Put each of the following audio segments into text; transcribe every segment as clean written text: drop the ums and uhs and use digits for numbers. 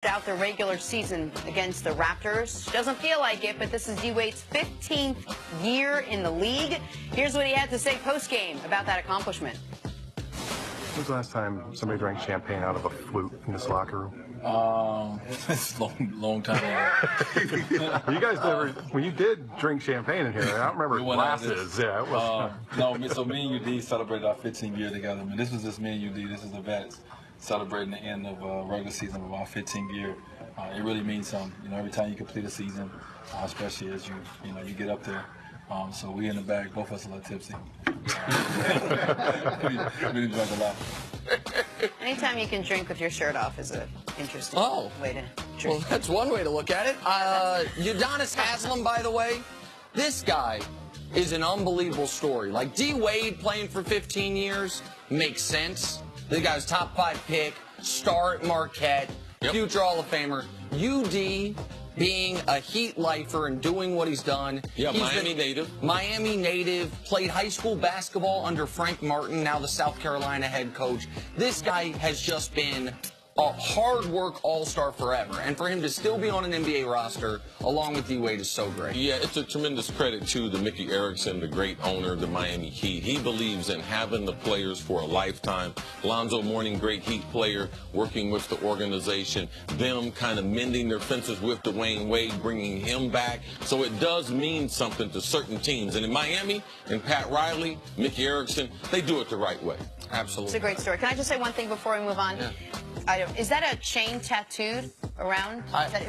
out the regular season against the Raptors. Doesn't feel like it, but this is D-Wade's 15th year in the league. Here's what he had to say post-game about that accomplishment. When was the last time somebody drank champagne out of a flute in this locker room? It's a long time ago. You guys never, when you did drink champagne in here, I don't remember glasses. Yeah, it was. So me and UD celebrated our 15th year together. I mean, this was just me and UD. This is the vets celebrating the end of regular season of our 15th year. It really means something. You know, every time you complete a season, especially as you get up there. So we in the bag, both of us a little tipsy. We drank a lot. Anytime you can drink with your shirt off is an interesting way to drink. Well, that's one way to look at it. Udonis Haslem, by the way, this guy is an unbelievable story. Like, D-Wade playing for 15 years makes sense. The guy's top 5 pick, star at Marquette, future Hall of Famer. UD being a Heat lifer and doing what he's done. Yeah, Miami native. Miami native, played high school basketball under Frank Martin, now the South Carolina head coach. This guy has just been a hard work all-star forever. And for him to still be on an NBA roster along with D-Wade is so great. Yeah, it's a tremendous credit to the Mickey Erickson, the great owner of the Miami Heat. He believes in having the players for a lifetime. Lonzo Mourning, great Heat player, working with the organization. Them kind of mending their fences with Dwayne Wade, bringing him back. So it does mean something to certain teams. And in Miami, and Pat Riley, Mickey Erickson, they do it the right way. Absolutely. It's a great story. Can I just say one thing before we move on? Yeah. Is that a chain tattooed around?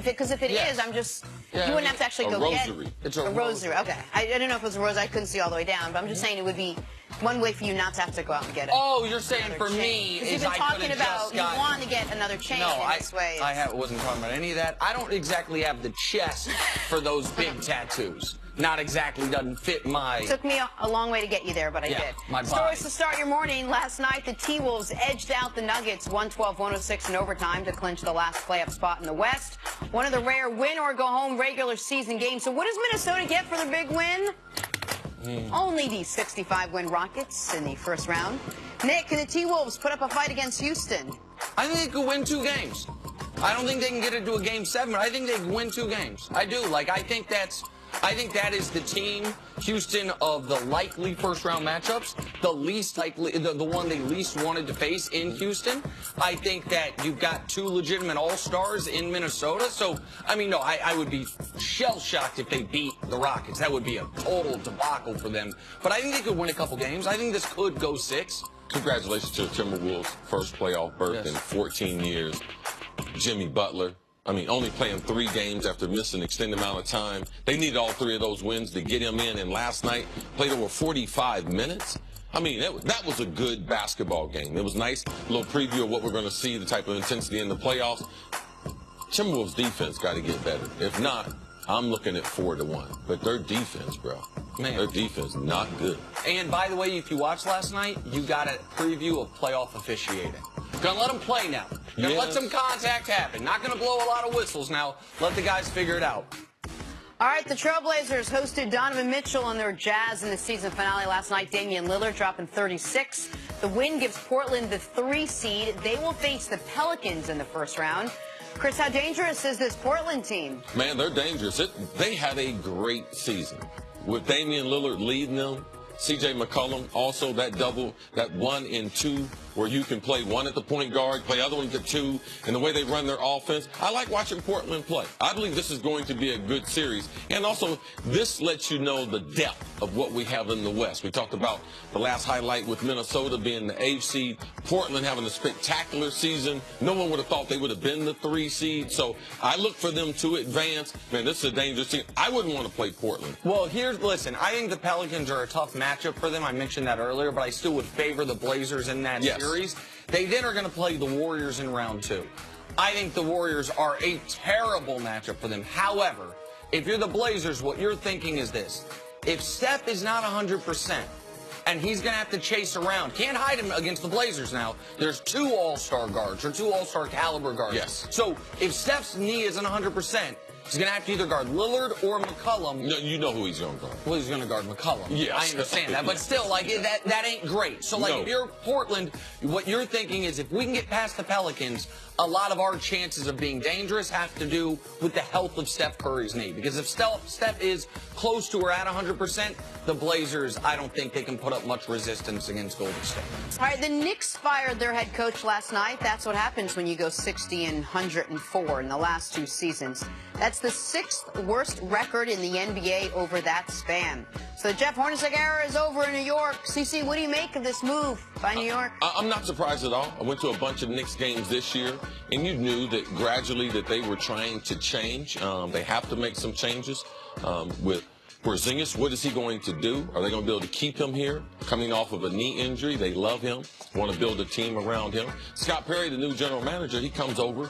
Because if it is, I'm just, you wouldn't have to actually go rosary. get It's a rosary. Okay. I don't know if it was a rosary. I couldn't see all the way down, but I'm just saying it would be one way for you not to have to go out and get it. Oh, you're saying for me Because is you've been I talking about you want to get another chain No, in this way. I wasn't talking about any of that. I don't exactly have the chest for those big tattoos. Not exactly doesn't fit my... Took me a long way to get you there, but I did. My body. Stories to start your morning. Last night, the T-Wolves edged out the Nuggets 112-106 in overtime to clinch the last playoff spot in the West. One of the rare win-or-go-home regular season games. So what does Minnesota get for their big win? Only the 65-win Rockets in the first round. Nick, can the T-Wolves put up a fight against Houston? I think they could win 2 games. I don't think they can get it to a game 7, but I think they can win 2 games. I do. Like, I think that is the team, Houston, of the likely first-round matchups, the least likely, the one they least wanted to face in Houston. I think that you've got 2 legitimate all-stars in Minnesota. So, I mean, no, I would be shell-shocked if they beat the Rockets. That would be a total debacle for them. But I think they could win a couple games. I think this could go 6. Congratulations to the Timberwolves' first playoff berth in 14 years. Jimmy Butler. I mean, only playing 3 games after missing an extended amount of time. They needed all 3 of those wins to get him in. And last night, played over 45 minutes. I mean, that was a good basketball game. It was nice. A little preview of what we're going to see, the type of intensity in the playoffs. Timberwolves' defense got to get better. If not, I'm looking at 4-1. But their defense, bro. Man. Their defense, not good. And by the way, if you watched last night, you got a preview of playoff officiating. Gonna let them play now. Gonna let some contact happen. Not gonna blow a lot of whistles now. Let the guys figure it out. All right, the Trailblazers hosted Donovan Mitchell and their Jazz in the season finale last night. Damian Lillard dropping 36. The win gives Portland the 3 seed. They will face the Pelicans in the first round. Chris, how dangerous is this Portland team? Man, they're dangerous. They had a great season. With Damian Lillard leading them, C.J. McCollum, also that double, that 1 and 2, where you can play 1 at the point guard, play other one at the 2, and the way they run their offense. I like watching Portland play. I believe this is going to be a good series. And also, this lets you know the depth of what we have in the West. We talked about the last highlight with Minnesota being the 8th seed, Portland having a spectacular season. No one would have thought they would have been the 3 seed. So I look for them to advance. Man, this is a dangerous team. I wouldn't want to play Portland. Well, listen, I think the Pelicans are a tough matchup for them. I mentioned that earlier, but I still would favor the Blazers in that series. They then are going to play the Warriors in round 2. I think the Warriors are a terrible matchup for them. However, if you're the Blazers, what you're thinking is this. If Steph is not 100%, and he's going to have to chase around, can't hide him against the Blazers now. There's 2 all-star guards or 2 all-star caliber guards. Yes. So if Steph's knee isn't 100%, He's going to have to either guard Lillard or McCollum. No, you know who he's going to guard. Well, he's going to guard McCollum. Yes. I understand that. But still, like, that ain't great. So, like, if you're Portland, what you're thinking is if we can get past the Pelicans, a lot of our chances of being dangerous have to do with the health of Steph Curry's knee. Because if Steph is close to or at 100%, the Blazers, I don't think they can put up much resistance against Golden State. All right, the Knicks fired their head coach last night. That's what happens when you go 60 and 104 in the last 2 seasons. That's the 6th worst record in the NBA over that span. So the Jeff Hornacek era is over in New York. CC, what do you make of this move by New York? I'm not surprised at all. I went to a bunch of Knicks games this year, and you knew that gradually that they were trying to change. They have to make some changes with Porzingis. What is he going to do? Are they going to be able to keep him here? Coming off of a knee injury, they love him, want to build a team around him. Scott Perry, the new general manager, he comes over.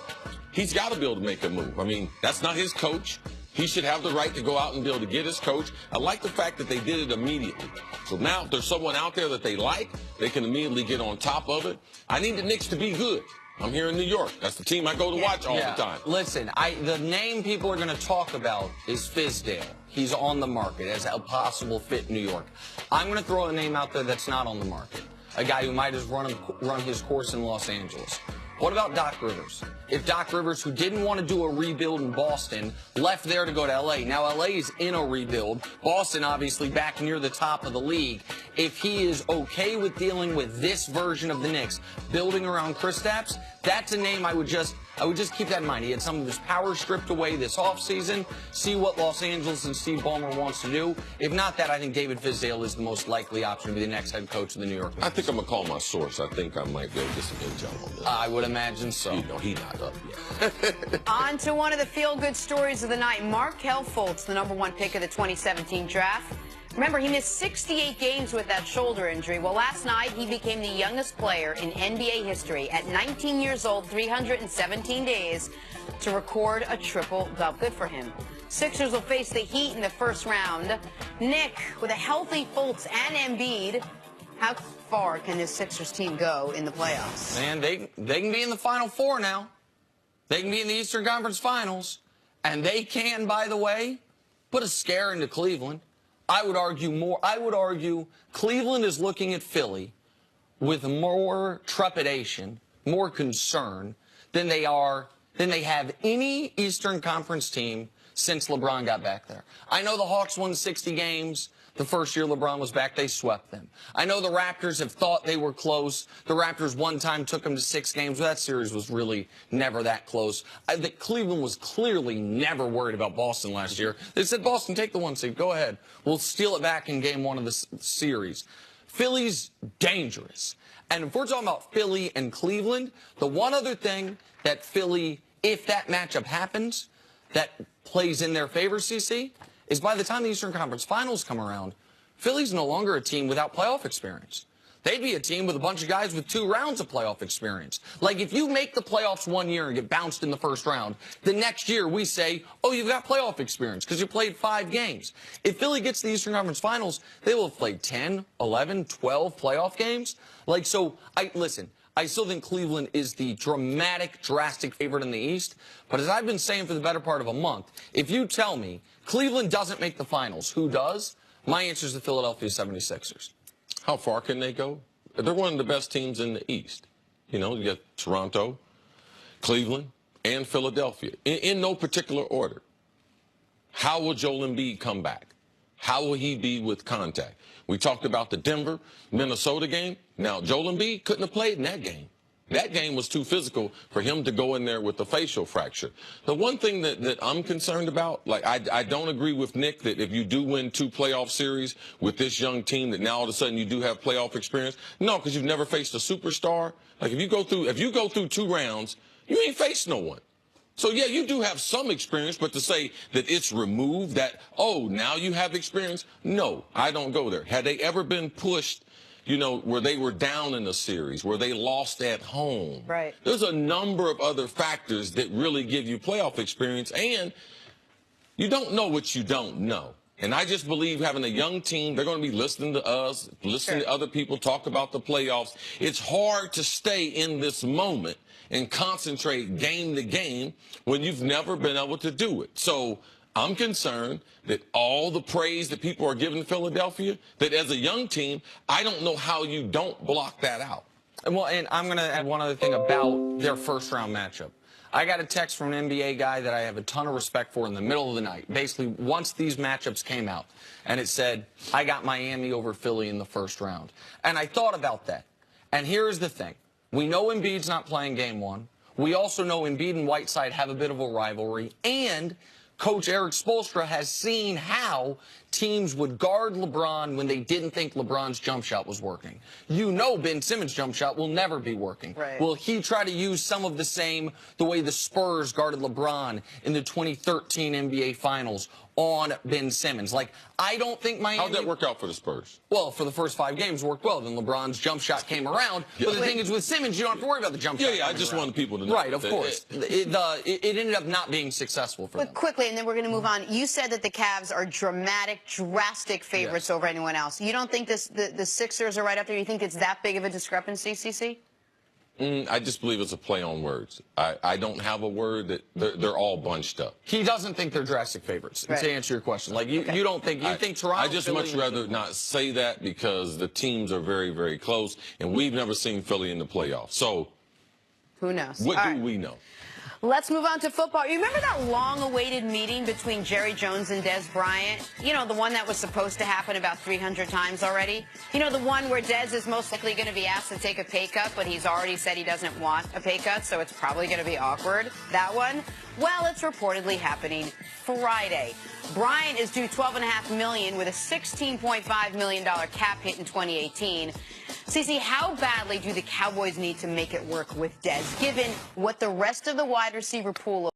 He's got to be able to make a move. I mean, that's not his coach. He should have the right to go out and be able to get his coach. I like the fact that they did it immediately. So now if there's someone out there that they like, they can immediately get on top of it. I need the Knicks to be good. I'm here in New York. That's the team I go to watch all the time. Listen, the name people are going to talk about is Fizdale. He's on the market as a possible fit in New York. I'm going to throw a name out there that's not on the market, a guy who might have run his course in Los Angeles. What about Doc Rivers? If Doc Rivers, who didn't want to do a rebuild in Boston, left there to go to L.A., now L.A. is in a rebuild, Boston obviously back near the top of the league, if he is okay with dealing with this version of the Knicks, building around Kristaps, that's a name I would just keep that in mind. He had some of his power stripped away this offseason, see what Los Angeles and Steve Ballmer wants to do. If not that, I think David Fizdale is the most likely option to be the next head coach of the New York Knicks. I think I'm going to call my source. I think I might be able to get some intel on this. I would imagine so. You know, he's not up yet. On to one of the feel-good stories of the night. Markelle Fultz, the #1 pick of the 2017 draft. Remember, he missed 68 games with that shoulder injury. Well, last night, he became the youngest player in NBA history at 19 years old, 317 days, to record a triple-double. Good for him. Sixers will face the Heat in the first round. Nick, with a healthy Fultz and Embiid, how far can this Sixers team go in the playoffs? Man, they can be in the Final Four now. They can be in the Eastern Conference Finals. And they can, by the way, put a scare into Cleveland. I would argue Cleveland is looking at Philly with more trepidation, more concern than they have any Eastern Conference team since LeBron got back there. I know the Hawks won 60 games. The first year LeBron was back, they swept them. I know the Raptors have thought they were close. The Raptors one time took them to 6 games. That series was really never that close. Cleveland was clearly never worried about Boston last year. They said, Boston, take the 1 seed. Go ahead. We'll steal it back in game 1 of the series. Philly's dangerous. And if we're talking about Philly and Cleveland, the one other thing that Philly, if that matchup happens, that plays in their favor, CC, is by the time the Eastern Conference Finals come around, Philly's no longer a team without playoff experience. They'd be a team with a bunch of guys with 2 rounds of playoff experience. Like, if you make the playoffs 1 year and get bounced in the first round, the next year we say, oh, you've got playoff experience because you played 5 games. If Philly gets to the Eastern Conference Finals, they will have played 10, 11, 12 playoff games. Like, so, listen, I still think Cleveland is the drastic favorite in the East. But as I've been saying for the better part of a month, if you tell me Cleveland doesn't make the finals, who does? My answer is the Philadelphia 76ers. How far can they go? They're one of the best teams in the East. You know, you got Toronto, Cleveland, and Philadelphia, in no particular order. How will Joel Embiid come back? How will he be with contact? We talked about the Denver-Minnesota game. Now, Joel Embiid couldn't have played in that game. That game was too physical for him to go in there with a facial fracture. The one thing that I'm concerned about, like, I don't agree with Nick that if you do win 2 playoff series with this young team that now all of a sudden you do have playoff experience. No, because you've never faced a superstar. Like, if you go through 2 rounds, you ain't faced no one. So, yeah, you do have some experience, but to say that it's removed, that, oh, now you have experience, no, I don't go there. Had they ever been pushed, you know, where they were down in a series, where they lost at home. Right. There's a number of other factors that really give you playoff experience, and you don't know what you don't know. And I just believe having a young team, they're going to be listening to us, listening to other people talk about the playoffs. It's hard to stay in this moment and concentrate game to game when you've never been able to do it. So I'm concerned that all the praise that people are giving Philadelphia, that as a young team, I don't know how you don't block that out. Well, and I'm going to add one other thing about their first-round matchup. I got a text from an NBA guy that I have a ton of respect for in the middle of the night, basically once these matchups came out, and it said, I got Miami over Philly in the first round. And I thought about that. And here's the thing. We know Embiid's not playing game one. We also know Embiid and Whiteside have a bit of a rivalry, and Coach Eric Spoelstra has seen how teams would guard LeBron when they didn't think LeBron's jump shot was working. You know Ben Simmons' jump shot will never be working. Right. Will he try to use some of the same, the way the Spurs guarded LeBron in the 2013 NBA Finals on Ben Simmons? Like, I don't think Miami... How'd that work out for the Spurs? Well, for the first 5 games, worked well. Then LeBron's jump shot came around. Yeah. But the thing is, with Simmons, you don't have to worry about the jump shot. Yeah, I just wanted people to know. Right, of course. It ended up not being successful for them. But quickly, and then we're going to move on. You said that the Cavs are drastic favorites over anyone else. You don't think the Sixers are right up there? You think it's that big of a discrepancy, CC? I just believe it's a play on words. I don't have a word that they're all bunched up. He doesn't think they're drastic favorites, Right. to answer your question. Like, you don't think, you think Toronto... I just Philly, much rather not say that because the teams are very, very close, and we've never seen Philly in the playoffs. So Who knows? what All do right. we know? Let's move on to football. You remember that long-awaited meeting between Jerry Jones and Des Bryant? You know, the one that was supposed to happen about 300 times already? You know, the one where Des is most likely going to be asked to take a pay cut, but he's already said he doesn't want a pay cut, so it's probably going to be awkward. That one? Well, it's reportedly happening Friday. Bryant is due $12.5 million with a $16.5 million cap hit in 2018. CeCe, how badly do the Cowboys need to make it work with Des, given what the rest of the wide receiver pool